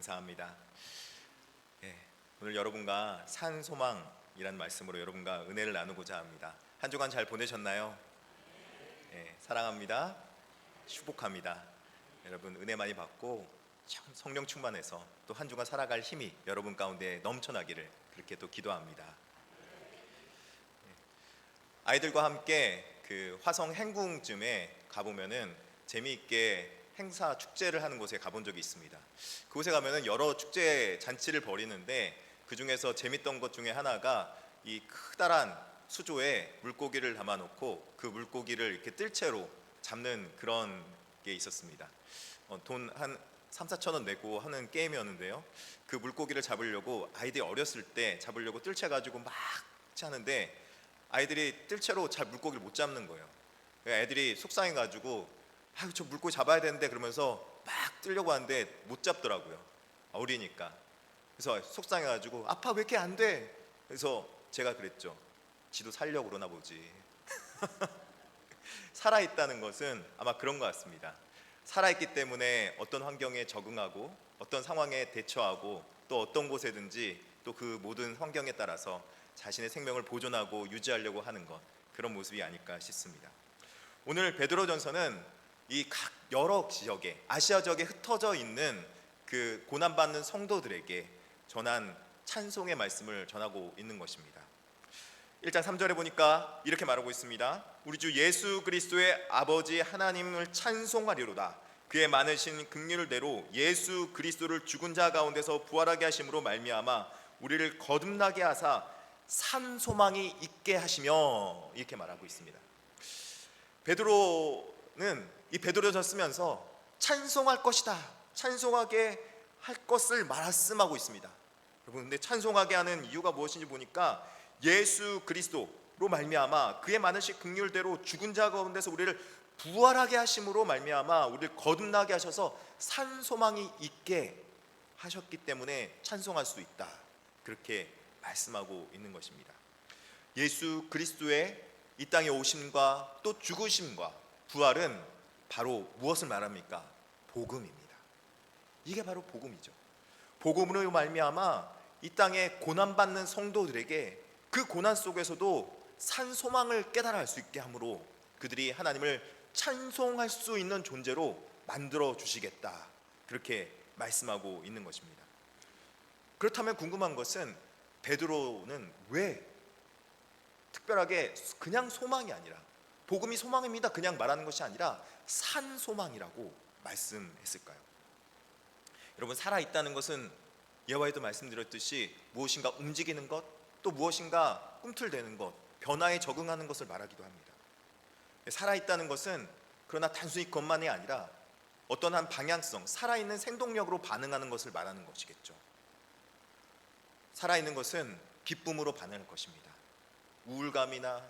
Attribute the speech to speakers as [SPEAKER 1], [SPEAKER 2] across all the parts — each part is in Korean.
[SPEAKER 1] 감사합니다. 예, 오늘 여러분과 산소망이라는 말씀으로 여러분과 은혜를 나누고자 합니다. 한 주간 잘 보내셨나요? 예, 사랑합니다. 축복합니다. 여러분 은혜 많이 받고 성령 충만해서 또 한 주간 살아갈 힘이 여러분 가운데 넘쳐나기를 그렇게 또 기도합니다. 아이들과 함께 그 화성 행궁쯤에 가보면은 재미있게 행사 축제를 하는 곳에 가본 적이 있습니다. 그곳에 가면은 여러 축제 잔치를 벌이는데 그 중에서 재밌던 것 중에 하나가 이 크다란 수조에 물고기를 담아놓고 그 물고기를 이렇게 뜰채로 잡는 그런 게 있었습니다. 돈 한 3, 4천 원 내고 하는 게임이었는데요. 그 물고기를 잡으려고 아이들이 어렸을 때 잡으려고 뜰채 가지고 막 하는데 아이들이 뜰채로 잘 물고기를 못 잡는 거예요. 애들이 속상해가지고 저 물고기 잡아야 되는데 그러면서 막 뜨려고 하는데 못 잡더라고요. 어리니까. 그래서 속상해가지고 아빠 왜 이렇게 안 돼? 그래서 제가 그랬죠. 지도 살려고 그러나 보지. 살아있다는 것은 아마 그런 것 같습니다. 살아있기 때문에 어떤 환경에 적응하고 어떤 상황에 대처하고 또 어떤 곳에든지 또 그 모든 환경에 따라서 자신의 생명을 보존하고 유지하려고 하는 것, 그런 모습이 아닐까 싶습니다. 오늘 베드로전서는 이 각 여러 지역에 아시아 지역에 흩어져 있는 그 고난받는 성도들에게 전한 찬송의 말씀을 전하고 있는 것입니다. 1장 3절에 보니까 이렇게 말하고 있습니다. 우리 주 예수 그리스도의 아버지 하나님을 찬송하리로다. 그의 많으신 긍휼대로 예수 그리스도를 죽은 자 가운데서 부활하게 하심으로 말미암아 우리를 거듭나게 하사 산 소망이 있게 하시며, 이렇게 말하고 있습니다. 베드로는 이 베드로전서 쓰면서 찬송할 것이다, 찬송하게 할 것을 말씀하고 있습니다. 여러분, 근데 찬송하게 하는 이유가 무엇인지 보니까 예수 그리스도로 말미암아 그의 많으신 긍휼대로 죽은 자 가운데서 우리를 부활하게 하심으로 말미암아 우리를 거듭나게 하셔서 산 소망이 있게 하셨기 때문에 찬송할 수 있다, 그렇게 말씀하고 있는 것입니다. 예수 그리스도의 이 땅에 오심과 또 죽으심과 부활은 바로 무엇을 말합니까? 복음입니다. 이게 바로 복음이죠. 복음으로 말미암아 이 땅에 고난받는 성도들에게 그 고난 속에서도 산 소망을 깨달아 알 수 있게 함으로 그들이 하나님을 찬송할 수 있는 존재로 만들어 주시겠다, 그렇게 말씀하고 있는 것입니다. 그렇다면 궁금한 것은 베드로는 왜 특별하게 그냥 소망이 아니라 복음이 소망입니다 그냥 말하는 것이 아니라 산 소망이라고 말씀했을까요? 여러분, 살아있다는 것은 예화에도 말씀드렸듯이 무엇인가 움직이는 것, 또 무엇인가 꿈틀대는 것, 변화에 적응하는 것을 말하기도 합니다. 살아있다는 것은 그러나 단순히 그것만이 아니라 어떤 한 방향성, 살아있는 생동력으로 반응하는 것을 말하는 것이겠죠. 살아있는 것은 기쁨으로 반응할 것입니다. 우울감이나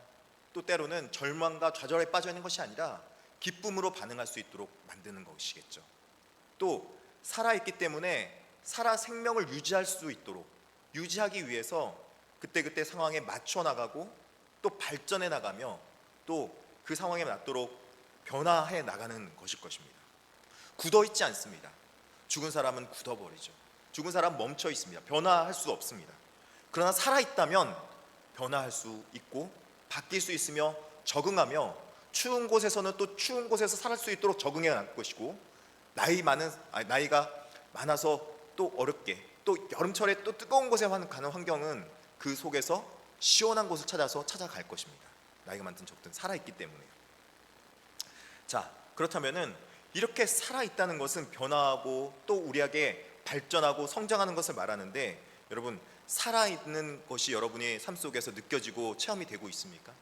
[SPEAKER 1] 또 때로는 절망과 좌절에 빠져 있는 것이 아니라 기쁨으로 반응할 수 있도록 만드는 것이겠죠. 또 살아있기 때문에 살아 생명을 유지할 수 있도록, 유지하기 위해서 그때그때 상황에 맞춰 나가고 또 발전해 나가며 또 그 상황에 맞도록 변화해 나가는 것일 것입니다. 굳어 있지 않습니다. 죽은 사람은 굳어버리죠. 죽은 사람은 멈춰 있습니다. 변화할 수 없습니다. 그러나 살아있다면 변화할 수 있고 바뀔 수 있으며 적응하며 추운 곳에서는 또 추운 곳에서 살 수 있도록 적응해 나갈 것이고, 나이가 많아서 또 어렵게, 또 여름철에 또 뜨거운 곳에 가는 환경은 그 속에서 시원한 곳을 찾아서 찾아갈 것입니다. 나이가 많든 적든 살아있기 때문에요. 자, 그렇다면은 이렇게 살아있다는 것은 변화하고 또 우리에게 발전하고 성장하는 것을 말하는데, 여러분, 살아있는 것이 여러분의 삶 속에서 느껴지고 체험이 되고 있습니까?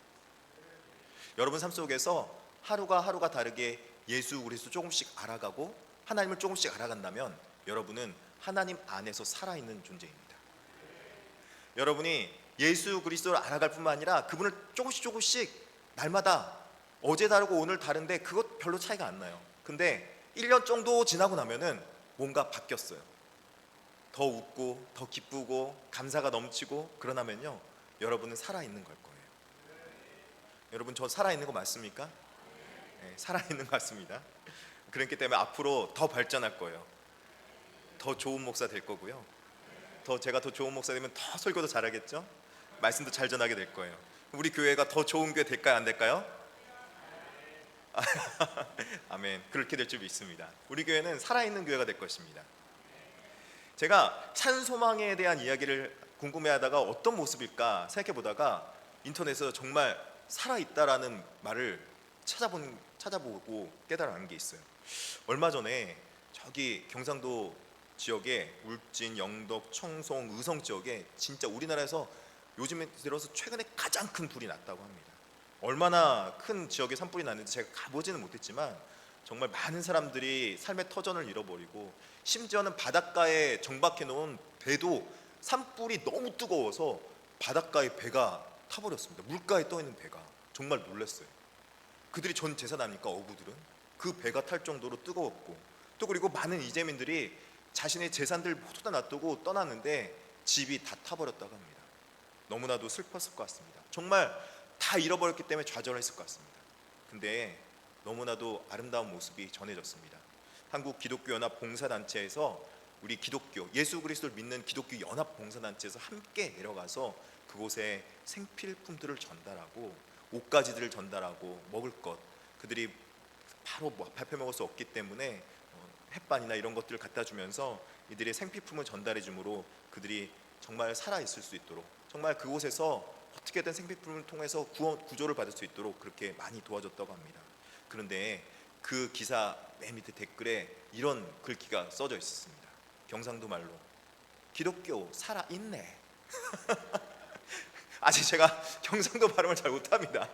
[SPEAKER 1] 여러분 삶 속에서 하루가 다르게 예수 그리스도 조금씩 알아가고 하나님을 조금씩 알아간다면 여러분은 하나님 안에서 살아있는 존재입니다. 여러분이 예수 그리스도를 알아갈 뿐만 아니라 그분을 조금씩 날마다, 어제 다르고 오늘 다른데 그것 별로 차이가 안 나요. 근데 1년 정도 지나고 나면은 뭔가 바뀌었어요. 더 웃고 더 기쁘고 감사가 넘치고 그러나면요, 여러분은 살아있는 걸 거예요. 여러분, 저 살아있는 거 맞습니까? 네, 살아있는 것 같습니다. 그렇기 때문에 앞으로 더 발전할 거예요. 더 좋은 목사 될 거고요. 제가 더 좋은 목사 되면 더 설교도 잘하겠죠. 말씀도 잘 전하게 될 거예요. 우리 교회가 더 좋은 교회 될까요, 안 될까요? 아멘. 그렇게 될 줄 믿습니다. 우리 교회는 살아있는 교회가 될 것입니다. 제가 산소망에 대한 이야기를 궁금해하다가 어떤 모습일까 생각해보다가 인터넷에서 정말 살아있다라는 말을 찾아보고 깨달은 게 있어요. 얼마 전에 저기 경상도 지역에 울진, 영덕, 청송, 의성 지역에 진짜 우리나라에서 요즘에 들어서 최근에 가장 큰 불이 났다고 합니다. 얼마나 큰 지역에 산불이 났는지 제가 가보지는 못했지만 정말 많은 사람들이 삶의 터전을 잃어버리고 심지어는 바닷가에 정박해 놓은 배도 산불이 너무 뜨거워서 바닷가에 배가 타버렸습니다. 물가에 떠 있는 배가. 정말 놀랐어요. 그들이 전 재산 아닙니까? 어부들은 그 배가 탈 정도로 뜨거웠고, 또 그리고 많은 이재민들이 자신의 재산들 모두 다 놔두고 떠났는데 집이 다 타버렸다고 합니다. 너무나도 슬펐을 것 같습니다. 정말 다 잃어버렸기 때문에 좌절했을 것 같습니다. 근데 너무나도 아름다운 모습이 전해졌습니다. 한국 기독교 연합 봉사단체에서 우리 기독교, 예수 그리스도를 믿는 기독교 연합 봉사단체에서 함께 내려가서 그곳에 생필품들을 전달하고 옷가지들을 전달하고 먹을 것, 그들이 바로 발표 먹을 수 없기 때문에 햇반이나 이런 것들을 갖다 주면서 이들의 생필품을 전달해 주므로 그들이 정말 살아 있을 수 있도록, 정말 그곳에서 어떻게든 생필품을 통해서 구조를 받을 수 있도록 그렇게 많이 도와줬다고 합니다. 그런데 그 기사 맨 밑에 댓글에 이런 글귀가 써져 있었습니다. 경상도 말로 기독교 살아있네. 아직 제가 경상도 발음을 잘 못합니다.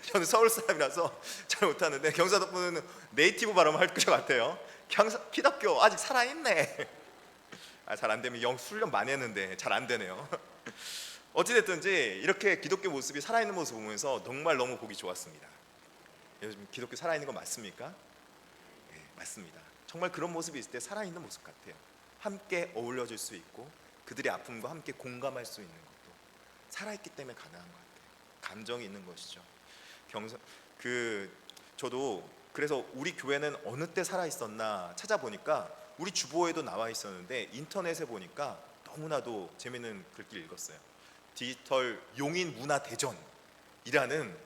[SPEAKER 1] 저는 서울 사람이라서 잘 못하는데 경상도 분은 네이티브 발음을 할 것 같아요. 기독교 아직 살아있네. 잘 안 되면 훈련 많이 했는데 잘 안 되네요. 어찌됐든지 이렇게 기독교 모습이 살아있는 모습을 보면서 정말 너무 보기 좋았습니다. 요즘 기독교 살아있는 거 맞습니까? 네, 맞습니다. 정말 그런 모습이 있을 때 살아있는 모습 같아요. 함께 어울려질 수 있고 그들의 아픔과 함께 공감할 수 있는 것도 살아있기 때문에 가능한 것 같아요. 감정이 있는 것이죠. 저도 그래서 우리 교회는 어느 때 살아있었나 찾아보니까 우리 주보에도 나와 있었는데 인터넷에 보니까 너무나도 재밌는 글귀를 읽었어요. 디지털 용인 문화대전이라는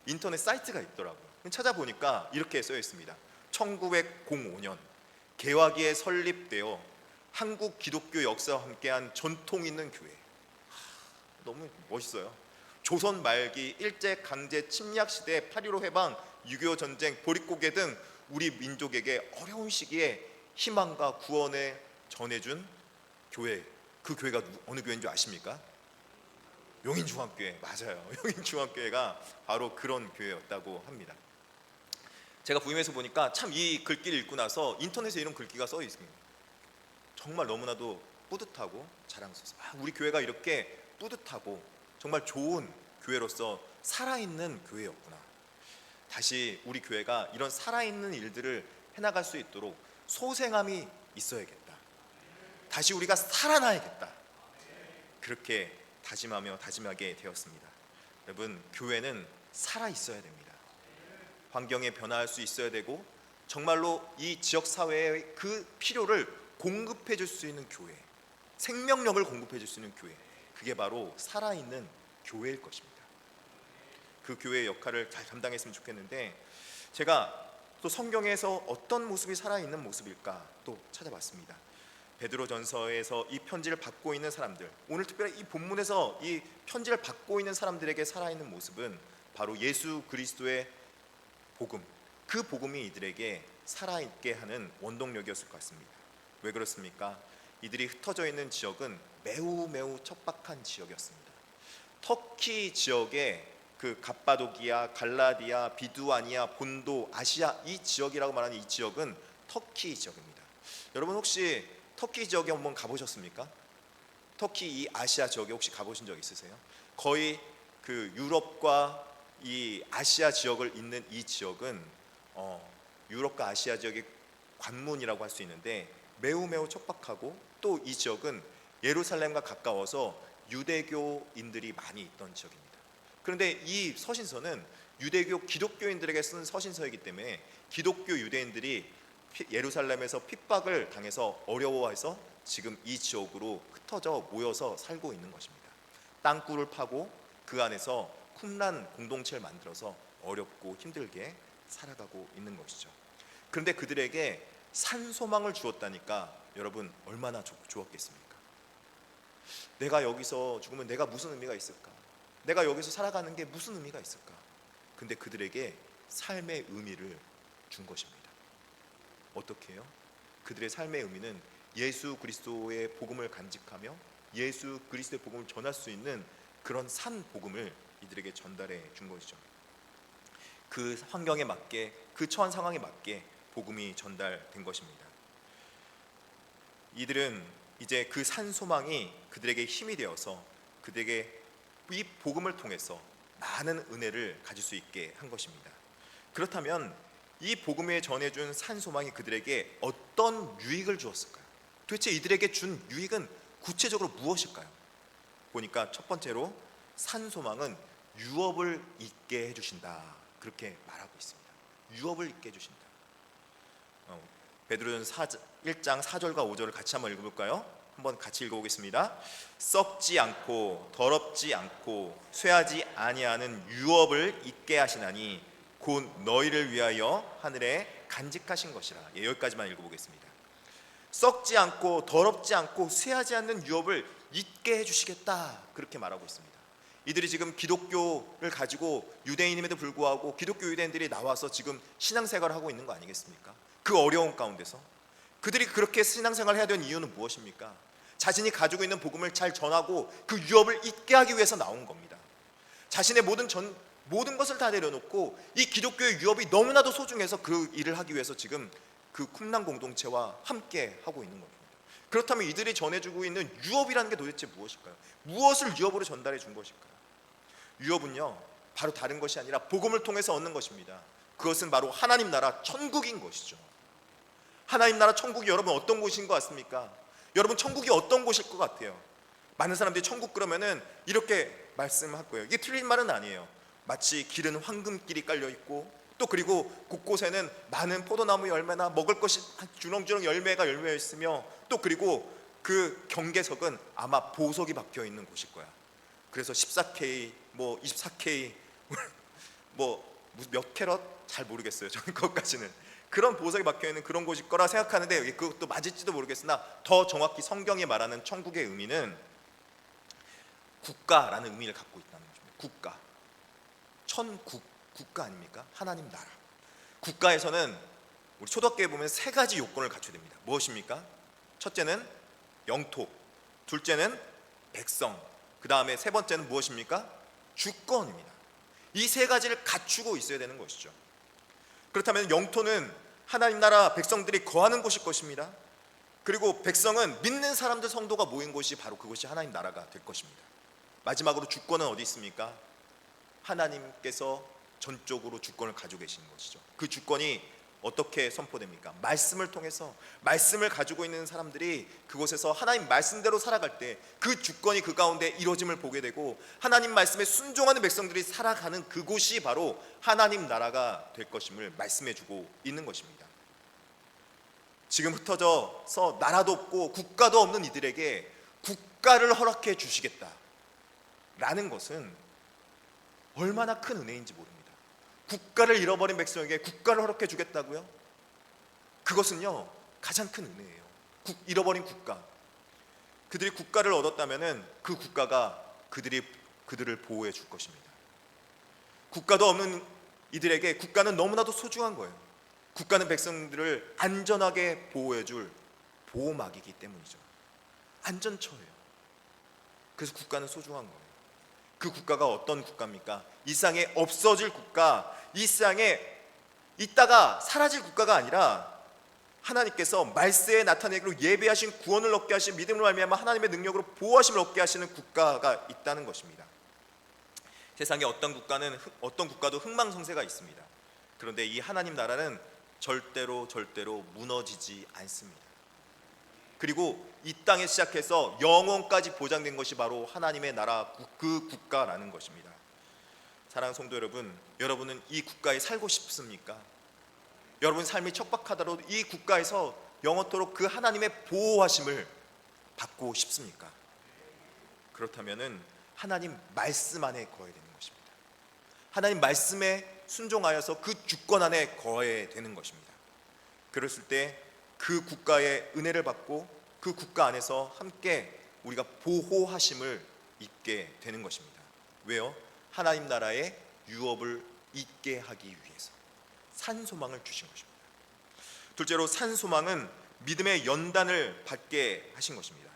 [SPEAKER 1] 인터넷 사이트가 있더라고요. 찾아보니까 이렇게 쓰여 있습니다. 1905년 개화기에 설립되어 한국 기독교 역사와 함께한 전통 있는 교회. 너무 멋있어요. 조선 말기 일제 강제 침략 시대 8.15 해방, 6.25 전쟁, 보릿고개 등 우리 민족에게 어려운 시기에 희망과 구원을 전해준 교회. 그 교회가 어느 교회인 줄 아십니까? 용인중앙교회. 맞아요. 용인중앙교회가 바로 그런 교회였다고 합니다. 제가 부임해서 보니까 참 이 글귀를 읽고 나서 인터넷에 이런 글귀가 써 있습니다. 정말 너무나도 뿌듯하고 자랑스럽습니다. 우리 교회가 이렇게 뿌듯하고 정말 좋은 교회로서 살아있는 교회였구나. 다시 우리 교회가 이런 살아있는 일들을 해나갈 수 있도록 소생함이 있어야겠다. 다시 우리가 살아나야겠다. 그렇게 다짐하게 되었습니다. 여러분, 교회는 살아있어야 됩니다. 환경에 변화할 수 있어야 되고 정말로 이 지역사회의 그 필요를 공급해 줄 수 있는 교회, 생명력을 공급해 줄 수 있는 교회, 그게 바로 살아있는 교회일 것입니다. 그 교회의 역할을 잘 감당했으면 좋겠는데 제가 또 성경에서 어떤 모습이 살아있는 모습일까 또 찾아봤습니다. 베드로전서에서 이 편지를 받고 있는 사람들, 오늘 특별히 이 본문에서 이 편지를 받고 있는 사람들에게 살아있는 모습은 바로 예수 그리스도의 복음, 그 복음이 이들에게 살아있게 하는 원동력이었을 것 같습니다. 왜 그렇습니까? 이들이 흩어져 있는 지역은 매우 척박한 지역이었습니다. 터키 지역의 그 갑바도기아, 갈라디아, 비두아니아, 본도, 아시아 이 지역이라고 말하는 이 지역은 터키 지역입니다. 여러분 혹시 터키 지역에 한번 가보셨습니까? 터키 이 아시아 지역에 혹시 가보신 적 있으세요? 거의 그 유럽과 이 아시아 지역을 잇는 이 지역은 유럽과 아시아 지역의 관문이라고 할 수 있는데 매우 척박하고 또 이 지역은 예루살렘과 가까워서 유대교인들이 많이 있던 지역입니다. 그런데 이 서신서는 유대교 기독교인들에게 쓴 서신서이기 때문에 기독교 유대인들이 예루살렘에서 핍박을 당해서 어려워해서 지금 이 지역으로 흩어져 모여서 살고 있는 것입니다. 땅굴을 파고 그 안에서 쿰란 공동체를 만들어서 어렵고 힘들게 살아가고 있는 것이죠. 그런데 그들에게 산소망을 주었다니까 여러분 얼마나 좋았겠습니까? 내가 여기서 죽으면 내가 무슨 의미가 있을까? 내가 여기서 살아가는 게 무슨 의미가 있을까? 근데 그들에게 삶의 의미를 준 것입니다. 어떻게 해요? 그들의 삶의 의미는 예수 그리스도의 복음을 간직하며 예수 그리스도의 복음을 전할 수 있는 그런 산 복음을 이들에게 전달해 준 것이죠. 그 환경에 맞게, 그 처한 상황에 맞게 복음이 전달된 것입니다. 이들은 이제 그 산 소망이 그들에게 힘이 되어서 그들에게 이 복음을 통해서 많은 은혜를 가질 수 있게 한 것입니다. 그렇다면 이 복음에 전해준 산 소망이 그들에게 어떤 유익을 주었을까요? 도대체 이들에게 준 유익은 구체적으로 무엇일까요? 보니까 첫 번째로 산 소망은 유업을 잊게 해주신다, 그렇게 말하고 있습니다. 유업을 잊게 해주신다. 베드로전서 1장 4절과 5절을 같이 한번 읽어볼까요? 한번 같이 읽어보겠습니다. 썩지 않고 더럽지 않고 쇠하지 아니하는 유업을 잊게 하시나니 곧 너희를 위하여 하늘에 간직하신 것이라. 여기까지만 읽어보겠습니다. 썩지 않고 더럽지 않고 쇠하지 않는 유업을 잊게 해주시겠다, 그렇게 말하고 있습니다. 이들이 지금 기독교를 가지고 유대인임에도 불구하고 기독교 유대인들이 나와서 지금 신앙생활을 하고 있는 거 아니겠습니까? 그 어려운 가운데서 그들이 그렇게 신앙생활을 해야 되는 이유는 무엇입니까? 자신이 가지고 있는 복음을 잘 전하고 그 유업을 잊게 하기 위해서 나온 겁니다. 자신의 모든 것을 다 내려놓고 이 기독교의 유업이 너무나도 소중해서 그 일을 하기 위해서 지금 그 쿰란 공동체와 함께 하고 있는 겁니다. 그렇다면 이들이 전해주고 있는 유업이라는 게 도대체 무엇일까요? 무엇을 유업으로 전달해 준 것일까요? 유업은요, 바로 다른 것이 아니라 복음을 통해서 얻는 것입니다. 그것은 바로 하나님 나라 천국인 것이죠. 하나님 나라 천국이 여러분 어떤 곳인 것 같습니까? 여러분 천국이 어떤 곳일 것 같아요? 많은 사람들이 천국 그러면은 이렇게 말씀할 거예요. 이게 틀린 말은 아니에요. 마치 길은 황금길이 깔려 있고 또 그리고 곳곳에는 많은 포도나무 열매나 먹을 것이 주렁주렁 열매가 열려 있으며 또 그리고 그 경계석은 아마 보석이 박혀 있는 곳일 거야. 그래서 14K, 뭐 24K, 뭐 몇 캐럿 잘 모르겠어요. 저는 그것까지는 그런 보석이 박혀 있는 그런 곳일 거라 생각하는데 그것도 맞을지도 모르겠으나 더 정확히 성경이 말하는 천국의 의미는 국가라는 의미를 갖고 있다는 거죠. 국가, 천국, 국가 아닙니까? 하나님 나라. 국가에서는 우리 초대교회에 보면 세 가지 요건을 갖춰야 됩니다. 무엇입니까? 첫째는 영토, 둘째는 백성, 그 다음에 세 번째는 무엇입니까? 주권입니다. 이 세 가지를 갖추고 있어야 되는 것이죠. 그렇다면 영토는 하나님 나라 백성들이 거하는 곳일 것입니다. 그리고 백성은 믿는 사람들 성도가 모인 곳이 바로 그곳이 하나님 나라가 될 것입니다. 마지막으로 주권은 어디 있습니까? 하나님께서 전적으로 주권을 가지고 계시는 것이죠. 그 주권이 어떻게 선포됩니까? 말씀을 통해서 말씀을 가지고 있는 사람들이 그곳에서 하나님 말씀대로 살아갈 때 그 주권이 그 가운데 이루어짐을 보게 되고 하나님 말씀에 순종하는 백성들이 살아가는 그곳이 바로 하나님 나라가 될 것임을 말씀해 주고 있는 것입니다. 지금 흩어져서 나라도 없고 국가도 없는 이들에게 국가를 허락해 주시겠다라는 것은 얼마나 큰 은혜인지 모릅니다. 국가를 잃어버린 백성에게 국가를 허락해 주겠다고요? 그것은요 가장 큰 은혜예요. 잃어버린 국가, 그들이 국가를 얻었다면은 그 국가가 그들을 보호해 줄 것입니다. 국가도 없는 이들에게 국가는 너무나도 소중한 거예요. 국가는 백성들을 안전하게 보호해 줄 보호막이기 때문이죠. 안전처예요. 그래서 국가는 소중한 거예요. 그 국가가 어떤 국가입니까? 이 세상에 없어질 국가, 이 세상에 있다가 사라질 국가가 아니라 하나님께서 말세에 나타내기로 예배하신 구원을 얻게 하신 믿음으로 말미암아 하나님의 능력으로 보호하심을 얻게 하시는 국가가 있다는 것입니다. 세상에 어떤 국가도 흥망성쇠가 있습니다. 그런데 이 하나님 나라는 절대로 무너지지 않습니다. 그리고 이 땅에 시작해서 영원까지 보장된 것이 바로 하나님의 나라 그 국가라는 것입니다. 사랑하는 성도 여러분, 여러분은 이 국가에 살고 싶습니까? 여러분 삶이 척박하더라도 이 국가에서 영원토록 그 하나님의 보호하심을 받고 싶습니까? 그렇다면은 하나님 말씀 안에 거해야 되는 것입니다. 하나님 말씀에 순종하여서 그 주권 안에 거해야 되는 것입니다. 그랬을 때 그 국가의 은혜를 받고 그 국가 안에서 함께 우리가 보호하심을 잊게 되는 것입니다. 왜요? 하나님 나라의 유업을 잊게 하기 위해서 산소망을 주신 것입니다. 둘째로 산소망은 믿음의 연단을 받게 하신 것입니다.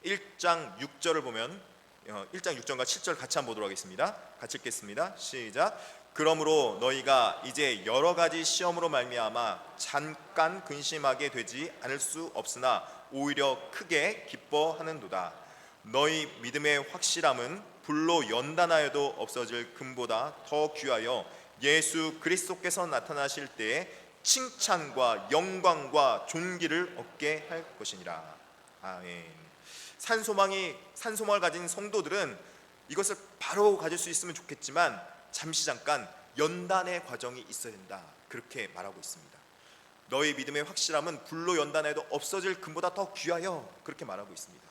[SPEAKER 1] 1장 6절을 보면 1장 6절과 7절 같이 한번 보도록 하겠습니다. 같이 읽겠습니다. 시작. 그러므로 너희가 이제 여러 가지 시험으로 말미암아 잠깐 근심하게 되지 않을 수 없으나 오히려 크게 기뻐하는도다. 너희 믿음의 확실함은 불로 연단하여도 없어질 금보다 더 귀하여 예수 그리스도께서 나타나실 때에 칭찬과 영광과 존귀를 얻게 할 것이니라. 아멘. 산소망을 가진 성도들은 이것을 바로 가질 수 있으면 좋겠지만 잠깐 연단의 과정이 있어야 된다, 그렇게 말하고 있습니다. 너희 믿음의 확실함은 불로 연단해도 없어질 금보다 더 귀하여, 그렇게 말하고 있습니다.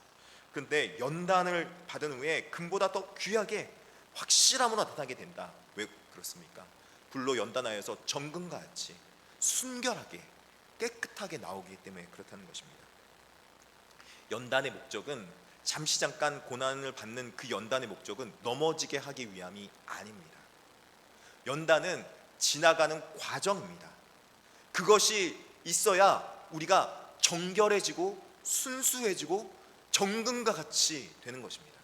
[SPEAKER 1] 그런데 연단을 받은 후에 금보다 더 귀하게 확실함으로 나타나게 된다. 왜 그렇습니까? 불로 연단하여서 정금과 같이 순결하게 깨끗하게 나오기 때문에 그렇다는 것입니다. 연단의 목적은 잠깐 고난을 받는 그 연단의 목적은 넘어지게 하기 위함이 아닙니다. 연단은 지나가는 과정입니다. 그것이 있어야 우리가 정결해지고 순수해지고 정금과 같이 되는 것입니다.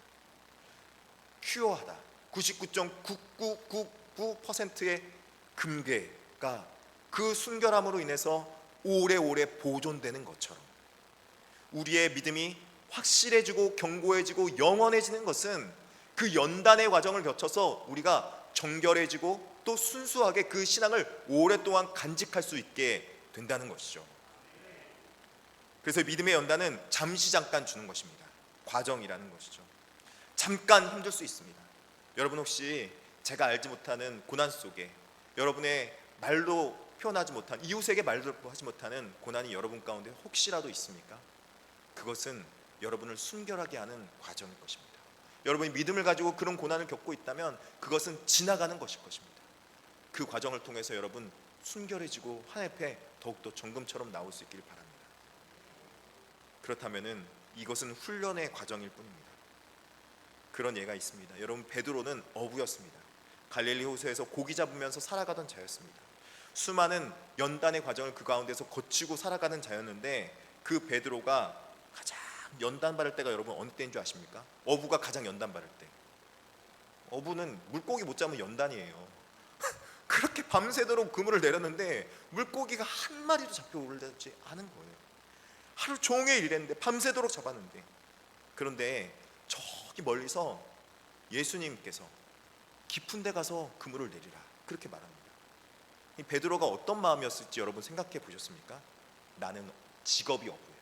[SPEAKER 1] 퓨어하다, 99.9999%의 금괴가 그 순결함으로 인해서 오래오래 보존되는 것처럼 우리의 믿음이 확실해지고 견고해지고 영원해지는 것은 그 연단의 과정을 거쳐서 우리가 정결해지고 또 순수하게 그 신앙을 오랫동안 간직할 수 있게 된다는 것이죠. 그래서 믿음의 연단은 잠깐 주는 것입니다. 과정이라는 것이죠. 잠깐 힘들 수 있습니다. 여러분 혹시 제가 알지 못하는 고난 속에 여러분의 말로 표현하지 못한, 이웃에게 말로 하지 못하는 고난이 여러분 가운데 혹시라도 있습니까? 그것은 여러분을 순결하게 하는 과정일 것입니다. 여러분이 믿음을 가지고 그런 고난을 겪고 있다면 그것은 지나가는 것일 것입니다. 그 과정을 통해서 여러분 순결해지고 하나님 앞에 더욱더 정금처럼 나올 수 있기를 바랍니다. 그렇다면은 이것은 훈련의 과정일 뿐입니다. 그런 예가 있습니다. 여러분, 베드로는 어부였습니다. 갈릴리 호수에서 고기 잡으면서 살아가던 자였습니다. 수많은 연단의 과정을 그 가운데서 거치고 살아가는 자였는데 그 베드로가 가장 연단 받을 때가 여러분 어느 때인 줄 아십니까? 어부가 가장 연단 받을 때. 어부는 물고기 못 잡으면 연단이에요. 그렇게 밤새도록 그물을 내렸는데 물고기가 한 마리도 잡혀오르지 않은 거예요. 하루 종일 일했는데 밤새도록 잡았는데, 그런데 저기 멀리서 예수님께서 깊은 데 가서 그물을 내리라, 그렇게 말합니다. 이 베드로가 어떤 마음이었을지 여러분 생각해 보셨습니까? 나는 직업이 어부예요.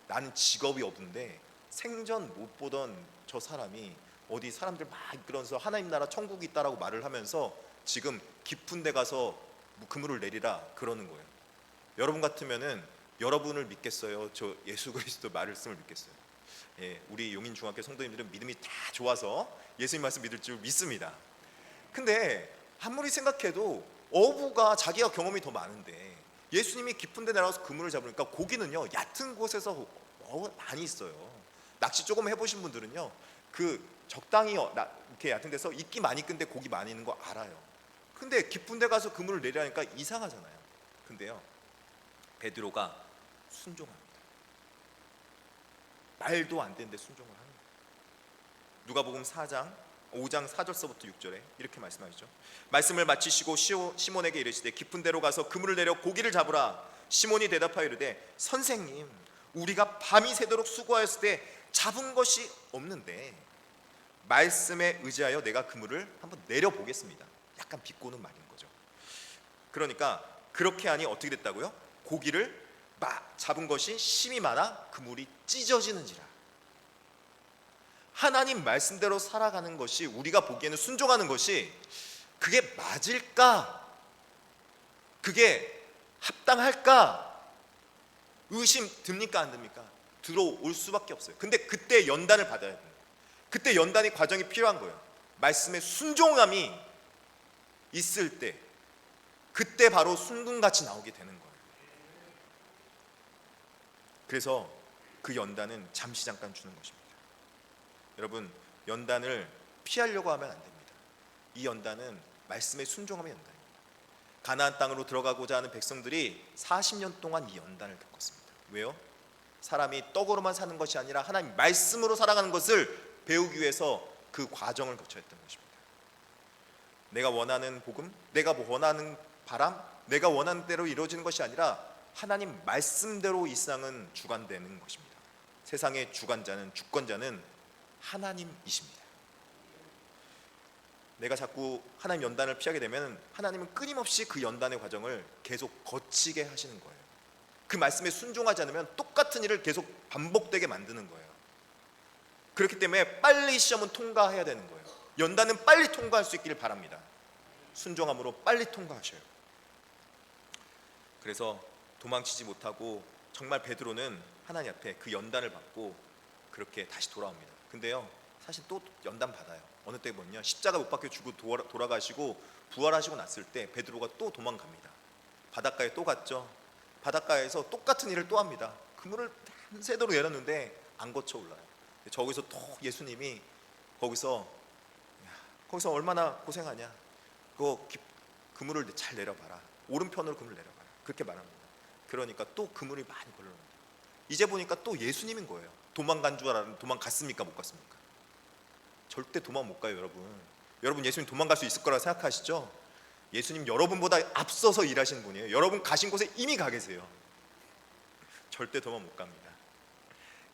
[SPEAKER 1] 나는 직업이 어부인데 생전 못 보던 저 사람이 어디 사람들 막 이끌어서 하나님 나라 천국이 있다라고 말을 하면서 지금 깊은 데 가서 그물을 내리라 그러는 거예요. 여러분 같으면은 여러분을 믿겠어요? 저 예수 그리스도 말씀을 믿겠어요? 예, 우리 용인 중학교 성도님들은 믿음이 다 좋아서 예수님 말씀 믿을 줄 믿습니다. 근데 아무리 생각해도 어부가 자기가 경험이 더 많은데 예수님이 깊은 데 내려가서 그물을 잡으니까 고기는요 얕은 곳에서 많이 있어요. 낚시 조금 해보신 분들은요 그 적당히 이렇게 얕은 데서 있기 많이 끈데 고기 많이 있는 거 알아요. 근데 깊은 데 가서 그물을 내려니까 이상하잖아요. 근데요 베드로가 순종합니다. 말도 안 되는데 순종을 하는 거예요. 누가복음 5장 4절서부터 6절에 이렇게 말씀하시죠. 말씀을 마치시고 시몬에게 이르시되 깊은 데로 가서 그물을 내려 고기를 잡으라. 시몬이 대답하여 이르되 선생님, 우리가 밤이 새도록 수고하였을 때 잡은 것이 없는데 말씀에 의지하여 내가 그물을 한번 내려보겠습니다. 약간 비꼬는 말인 거죠. 그러니까 그렇게 하니 어떻게 됐다고요? 고기를 잡은 것이 심이 많아 그물이 찢어지는지라. 하나님 말씀대로 살아가는 것이, 우리가 보기에는 순종하는 것이 그게 맞을까? 그게 합당할까? 의심 듭니까 안 듭니까? 들어올 수밖에 없어요. 근데 그때 연단을 받아야 돼요. 그때 연단의 과정이 필요한 거예요. 말씀의 순종함이 있을 때, 그때 바로 순금같이 나오게 되는 거예요. 그래서 그 연단은 잠시 잠깐 주는 것입니다. 여러분, 연단을 피하려고 하면 안 됩니다. 이 연단은 말씀의 순종함의 연단입니다. 가나안 땅으로 들어가고자 하는 백성들이 40년 동안 이 연단을 겪었습니다. 왜요? 사람이 떡으로만 사는 것이 아니라 하나님 말씀으로 살아가는 것을 배우기 위해서 그 과정을 거쳐야 했던 것입니다. 내가 원하는 복음, 내가 원하는 바람, 내가 원하는 대로 이루어지는 것이 아니라 하나님 말씀대로 이 세상은 주관되는 것입니다. 세상의 주관자는, 주권자는 하나님이십니다. 내가 자꾸 하나님 연단을 피하게 되면 하나님은 끊임없이 그 연단의 과정을 계속 거치게 하시는 거예요. 그 말씀에 순종하지 않으면 똑같은 일을 계속 반복되게 만드는 거예요. 그렇기 때문에 빨리 시험은 통과해야 되는 거예요. 연단은 빨리 통과할 수 있기를 바랍니다. 순종함으로 빨리 통과하셔요. 그래서 도망치지 못하고 정말 베드로는 하나님 앞에 그 연단을 받고 그렇게 다시 돌아옵니다. 근데요, 사실 또 연단 받아요. 어느 때 보면요, 십자가 못 박혀 죽고 돌아가시고 부활하시고 났을 때 베드로가 또 도망갑니다. 바닷가에 또 갔죠. 바닷가에서 똑같은 일을 또 합니다. 그물을 한세도로 내렸는데 안 거쳐 올라요. 저기서 또 예수님이 거기서 얼마나 고생하냐, 그물을 잘 내려봐라, 오른편으로 그물 내려봐라, 그렇게 말합니다. 그러니까 또 그물이 많이 걸려옵니다. 이제 보니까 또 예수님인 거예요. 도망간 줄 알았는데 도망갔습니까? 못 갔습니까? 절대 도망 못 가요. 여러분 예수님 도망갈 수 있을 거라 생각하시죠? 예수님 여러분보다 앞서서 일하시는 분이에요. 여러분 가신 곳에 이미 가 계세요. 절대 도망 못 갑니다.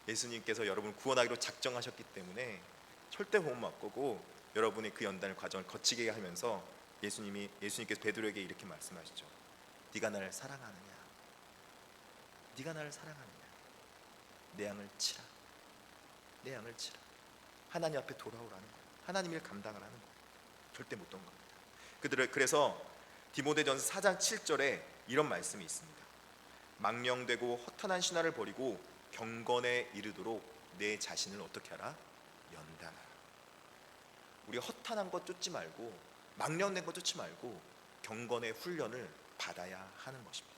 [SPEAKER 1] 예수님께서 여러분을 구원하기로 작정하셨기 때문에 절대 도망 못 가고, 여러분의 그 연단의 과정을 거치게 하면서 예수님께서 베드로에게 이렇게 말씀하시죠. 네가 나를 사랑하느냐? 네가 나를 사랑하느냐? 내 양을 치라. 내 양을 치라. 하나님 앞에 돌아오라는 거예요. 하나님 일 감당을 하는 거예요. 절대 못 도망갑니다. 그래서 디모데전서 4장 7절에 이런 말씀이 있습니다. 망령되고 허탄한 신화를 버리고 경건에 이르도록 내 자신을 어떻게 하라? 연단하라. 우리가 허탄한 것 쫓지 말고, 망령된 것 쫓지 말고 경건의 훈련을 받아야 하는 것입니다.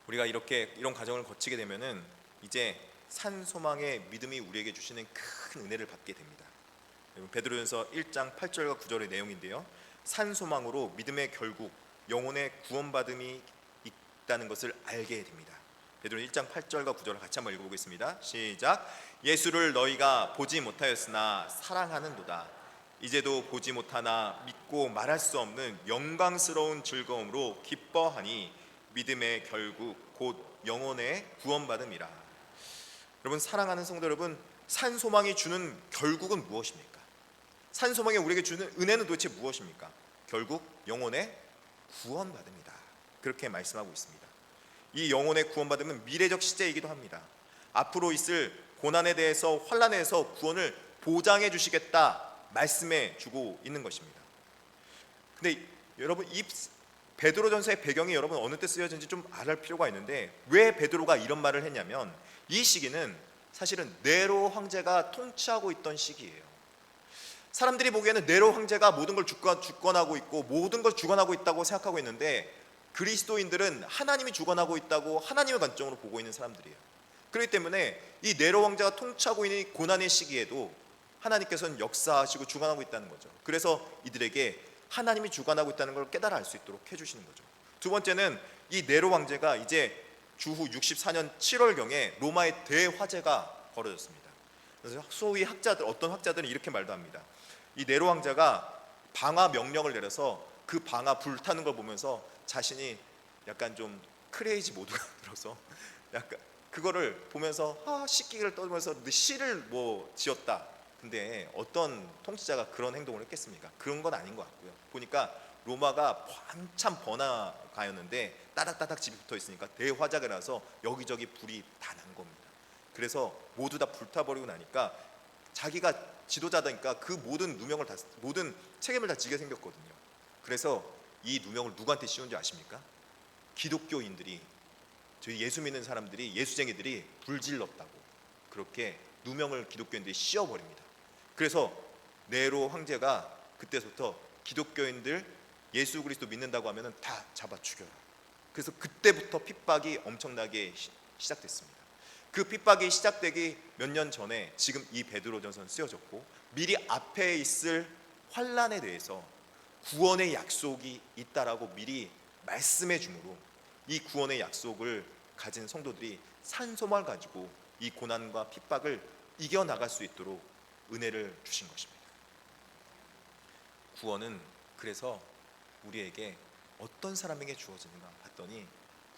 [SPEAKER 1] 우리가 이런 과정을 거치게 되면은 이제 산 소망의 믿음이 우리에게 주시는 큰 은혜를 받게 됩니다. 베드로전서 1장 8절과 9절의 내용인데요, 산 소망으로 믿음의 결국 영혼의 구원받음이 있다는 것을 알게 됩니다. 베드로 1장 8절과 9절을 같이 한번 읽어보겠습니다. 시작. 예수를 너희가 보지 못하였으나 사랑하는도다. 이제도 보지 못하나 믿고 말할 수 없는 영광스러운 즐거움으로 기뻐하니 믿음의 결국 곧 영혼의 구원받음이라. 여러분, 사랑하는 성도 여러분, 산 소망이 주는 결국은 무엇입니까? 산 소망이 우리에게 주는 은혜는 도대체 무엇입니까? 결국 영혼의 구원받음이다. 그렇게 말씀하고 있습니다. 이 영혼의 구원받음은 미래적 시제이기도 합니다. 앞으로 있을 고난에 대해서, 환난에서 구원을 보장해 주시겠다 말씀해 주고 있는 것입니다. 근데 여러분, 이 베드로전서의 배경이 여러분 어느 때 쓰여진지 좀 알을 필요가 있는데, 왜 베드로가 이런 말을 했냐면, 이 시기는 사실은 네로 황제가 통치하고 있던 시기예요. 사람들이 보기에는 네로 황제가 모든 걸 주권하고 있고 모든 걸 주관하고 있다고 생각하고 있는데, 그리스도인들은 하나님이 주관하고 있다고 하나님의 관점으로 보고 있는 사람들이에요. 그렇기 때문에 이 네로 황제가 통치하고 있는 고난의 시기에도 하나님께서는 역사하시고 주관하고 있다는 거죠. 그래서 이들에게 하나님이 주관하고 있다는 걸 깨달아 알 수 있도록 해주시는 거죠. 두 번째는 이 네로 황제가 이제 주후 64년 7월경에 로마의 대화재가 벌어졌습니다. 그래서 소위 어떤 학자들은 이렇게 말도 합니다. 이 네로 황제가 방화 명령을 내려서 그 방화 불타는 걸 보면서 자신이 약간 좀 크레이지 모드가 들어서 약간 그거를 보면서 식기를 떠들면서 시를 지었다. 근데 어떤 통치자가 그런 행동을 했겠습니까? 그런 건 아닌 것 같고요. 보니까 로마가 한참 번화가였는데 따닥따닥 집이 붙어 있으니까 대화재가 나서 여기저기 불이 다 난 겁니다. 그래서 모두 다 불타버리고 나니까 자기가 지도자다니까 그 모든 모든 책임을 다 지게 생겼거든요. 그래서 이 누명을 누구한테 씌운 줄 아십니까? 기독교인들이 저희 예수 믿는 사람들이, 예수쟁이들이 불질렀다고 그렇게 누명을 기독교인들이 씌워버립니다. 그래서 네로 황제가 그때부터 기독교인들 예수 그리스도 믿는다고 하면은 다 잡아 죽여라. 그래서 그때부터 핍박이 엄청나게 시작됐습니다. 그 핍박이 시작되기 몇 년 전에 지금 이 베드로전서는 쓰여졌고, 미리 앞에 있을 환란에 대해서 구원의 약속이 있다라고 미리 말씀해 주므로 이 구원의 약속을 가진 성도들이 산소망을 가지고 이 고난과 핍박을 이겨나갈 수 있도록 은혜를 주신 것입니다. 구원은 그래서 우리에게 어떤 사람에게 주어지는가 봤더니,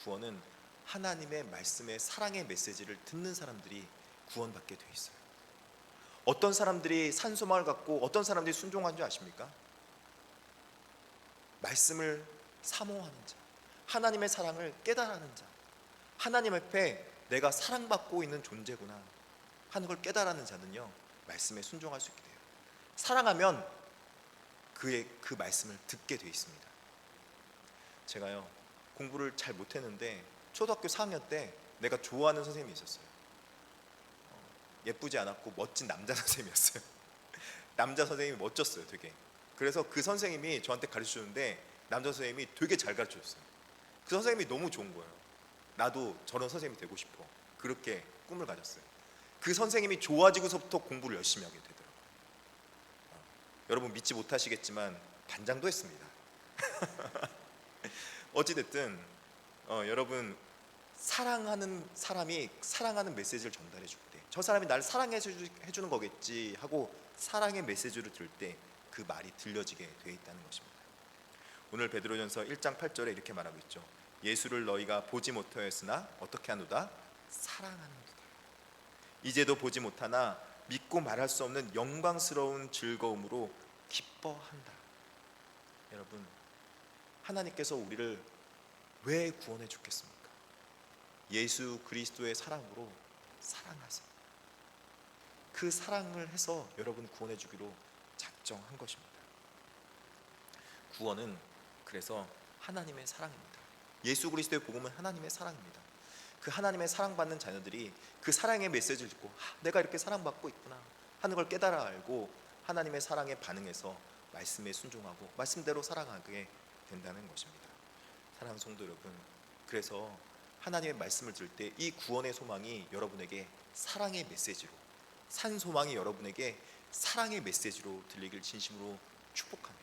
[SPEAKER 1] 구원은 하나님의 말씀의 사랑의 메시지를 듣는 사람들이 구원받게 돼 있어요. 어떤 사람들이 산소망을 갖고 어떤 사람들이 순종한 줄 아십니까? 말씀을 사모하는 자, 하나님의 사랑을 깨달아하는 자, 하나님 앞에 내가 사랑받고 있는 존재구나 하는 걸 깨달아하는 자는요, 말씀에 순종할 수 있게 돼요. 사랑하면 그 말씀을 듣게 돼 있습니다. 제가요, 공부를 잘 못했는데 초등학교 4학년 때 내가 좋아하는 선생님이 있었어요. 예쁘지 않았고 멋진 남자 선생님이었어요. 남자 선생님이 멋졌어요, 되게. 그래서 그 선생님이 저한테 가르쳐주는데 남자 선생님이 되게 잘 가르쳐줬어요. 그 선생님이 너무 좋은 거예요. 나도 저런 선생님이 되고 싶어. 그렇게 꿈을 가졌어요. 그 선생님이 좋아지고서부터 공부를 열심히 하게 되더라고요. 여러분 믿지 못하시겠지만 반장도 했습니다. 어찌됐든 여러분, 사랑하는 사람이 사랑하는 메시지를 전달해 줄 때, 저 사람이 나를 사랑해 주는 거겠지 하고 사랑의 메시지를 들을 때 그 말이 들려지게 되어 있다는 것입니다. 오늘 베드로전서 1장 8절에 이렇게 말하고 있죠. 예수를 너희가 보지 못하였으나 어떻게 하노다? 사랑하는도다. 이제도 보지 못하나 믿고 말할 수 없는 영광스러운 즐거움으로 기뻐한다. 여러분, 하나님께서 우리를 왜 구원해 주겠습니까? 예수 그리스도의 사랑으로 사랑하세요. 그 사랑을 해서 여러분 구원해 주기로 작정한 것입니다. 구원은 그래서 하나님의 사랑입니다. 예수 그리스도의 복음은 하나님의 사랑입니다. 그 하나님의 사랑받는 자녀들이 그 사랑의 메시지를 듣고 내가 이렇게 사랑받고 있구나 하는 걸 깨달아 알고 하나님의 사랑에 반응해서 말씀에 순종하고 말씀대로 살아가게 된다는 것입니다. 사랑하는 성도 여러분, 그래서 하나님의 말씀을 들을 때 이 구원의 소망이 여러분에게 사랑의 메시지로, 산 소망이 여러분에게 사랑의 메시지로 들리길 진심으로 축복합니다.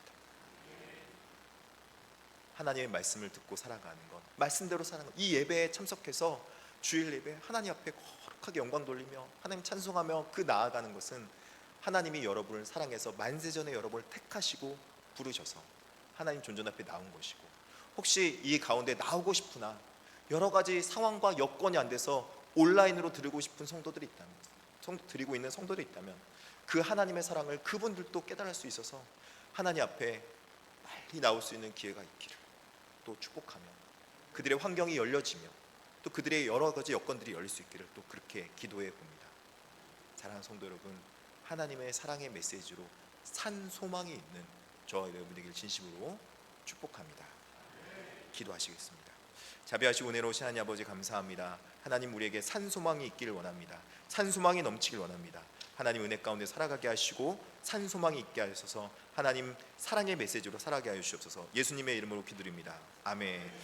[SPEAKER 1] 하나님의 말씀을 듣고 살아가는 것, 말씀대로 살아가는 것, 이 예배에 참석해서 주일 예배 하나님 앞에 거룩하게 영광 돌리며 하나님 찬송하며 그 나아가는 것은 하나님이 여러분을 사랑해서 만세전에 여러분을 택하시고 부르셔서 하나님 존전 앞에 나온 것이고, 혹시 이 가운데 나오고 싶으나 여러 가지 상황과 여건이 안 돼서 온라인으로 드리고 싶은 성도들이 있다면, 드리고 있는 성도들이 있다면 그 하나님의 사랑을 그분들도 깨달을 수 있어서 하나님 앞에 빨리 나올 수 있는 기회가 있기를 또 축복하며, 그들의 환경이 열려지며 또 그들의 여러 가지 여건들이 열릴 수 있기를 또 그렇게 기도해 봅니다. 사랑하는 성도 여러분, 하나님의 사랑의 메시지로 산 소망이 있는 저와 여러분 되길 진심으로 축복합니다. 기도하시겠습니다. 자비하시고 은혜로우신 하나님 아버지, 감사합니다. 하나님, 우리에게 산 소망이 있기를 원합니다. 산 소망이 넘치길 원합니다. 하나님, 은혜 가운데 살아가게 하시고 산 소망이 있게 하셔서 하나님 사랑의 메시지로 살아가게 하여 주시옵소서. 예수님의 이름으로 기도드립니다. 아멘.